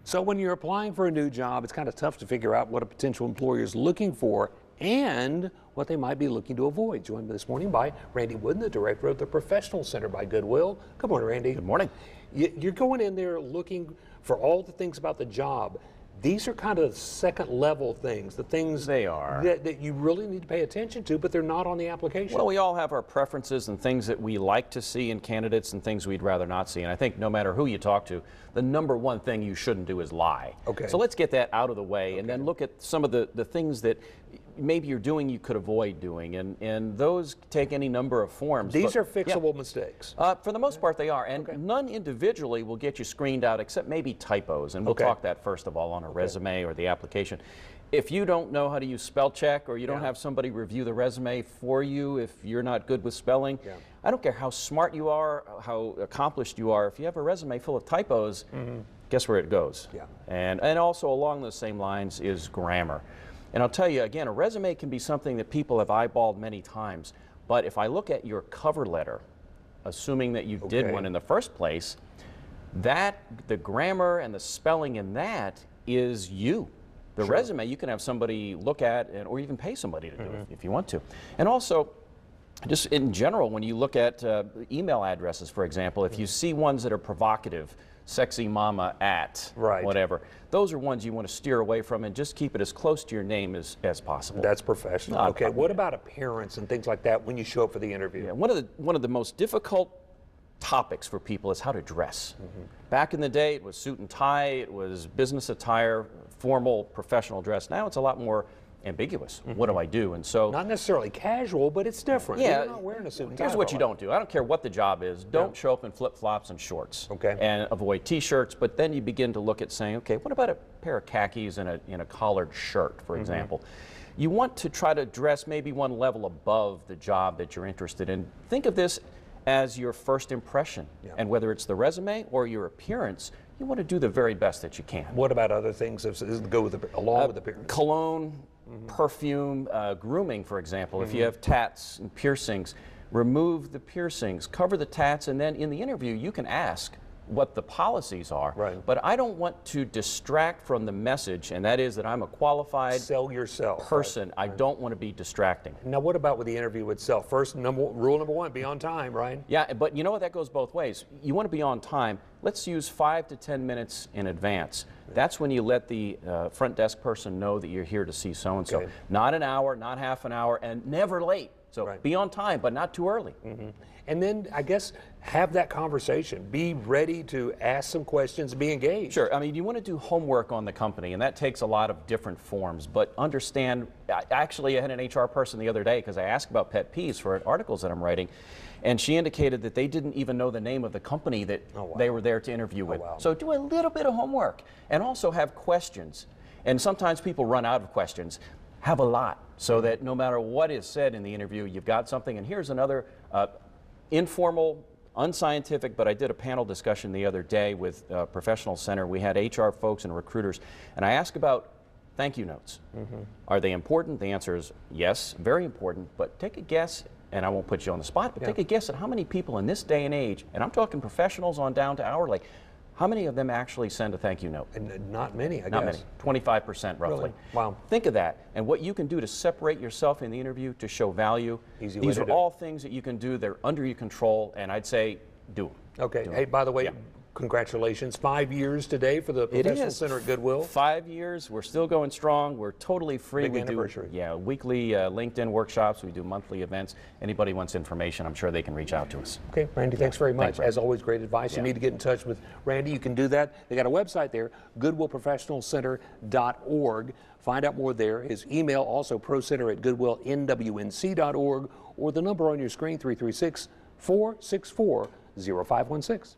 So when you're applying for a new job, it's kind of tough to figure out what a potential employer is looking for and what they might be looking to avoid. Joined this morning by Randy Wooden, the director of the Professional Center by Goodwill. Good morning, Randy. Good morning. You're going in there looking for all the things about the job. These are kind of second level things, the things They are. that you really need to pay attention to, but they're not on the application. Well, we all have our preferences and things that we like to see in candidates and things we'd rather not see. And I think no matter who you talk to, the number one thing you shouldn't do is lie. Okay. So let's get that out of the way and then look at some of the things that maybe you're doing you could avoid doing. And those take any number of forms. These are fixable mistakes. For the most part, they are. And none individually will get you screened out except maybe typos. And we'll talk that first of all on a resume or the application. If you don't know how to use spell check or you don't have somebody review the resume for you if you're not good with spelling, I don't care how smart you are, how accomplished you are, if you have a resume full of typos, guess where it goes? And also along those same lines is grammar. And I'll tell you again, a resume can be something that people have eyeballed many times, but if I look at your cover letter, assuming that you did one in the first place, the grammar and the spelling in that is you. The resume you can have somebody look at or even pay somebody to do it if you want to. And also, just in general, when you look at email addresses, for example, if you see ones that are provocative, sexy mama at whatever, those are ones you want to steer away from and just keep it as close to your name as possible. That's professional. Okay, what about appearance and things like that when you show up for the interview? Yeah, one of the most difficult topics for people is how to dress. Back in the day, it was suit and tie, it was business attire, formal professional dress. Now it's a lot more ambiguous. What do I do? And so, not necessarily casual, but it's different. Yeah, you're not wearing a suit and tie. Here's what you don't do. I don't care what the job is. Don't show up in flip-flops and shorts. And avoid t-shirts. But then you begin to look at saying, okay, what about a pair of khakis and a collared shirt, for example? You want to try to dress maybe one level above the job that you're interested in. Think of this as your first impression. And whether it's the resume or your appearance, you want to do the very best that you can. What about other things that go with along with appearance? Cologne, perfume, grooming, for example. If you have tats and piercings, remove the piercings, cover the tats, and then in the interview you can ask what the policies are. But I don't want to distract from the message, and that is that I'm a qualified sell yourself person. I don't want to be distracting. Now, what about with the interview itself? First, rule number one, be on time, right? Yeah, but you know what? That goes both ways. You want to be on time. Let's use 5 to 10 minutes in advance. That's when you let the front desk person know that you're here to see so-and-so. Not an hour, not half an hour, and never late. So be on time, but not too early. And then, I guess, have that conversation. Be ready to ask some questions, be engaged. Sure. I mean, you want to do homework on the company, and that takes a lot of different forms. But understand, actually, I had an HR person the other day because I asked about pet peeves for articles that I'm writing, and she indicated that they didn't even know the name of the company that they were there to interview with. So do a little bit of homework, and also have questions. And sometimes people run out of questions. Have a lot, so that no matter what is said in the interview, you've got something. And here's another informal, unscientific, but I did a panel discussion the other day with Professional Center. We had HR folks and recruiters, and I asked about thank you notes. Are they important? The answer is yes, very important, but take a guess, and I won't put you on the spot, but take a guess at how many people in this day and age, and I'm talking professionals on down to hourly, how many of them actually send a thank you note? And not many, I guess. Not many, 25% roughly. Really? Wow. Think of that, and what you can do to separate yourself in the interview to show value. These are all things that you can do. They're under your control, and I'd say do them. Okay. Hey, by the way, congratulations. 5 years today for the Professional Center at Goodwill. 5 years. We're still going strong. We're totally free. Big anniversary. We do weekly LinkedIn workshops. We do monthly events. Anybody wants information, I'm sure they can reach out to us. Okay, Randy, thanks very much. Thanks, as always, great advice. You need to get in touch with Randy. You can do that. They got a website there, goodwillprofessionalcenter.org. Find out more there. His email, also procenter@goodwillnwnc.org, or the number on your screen, 336-464-0516.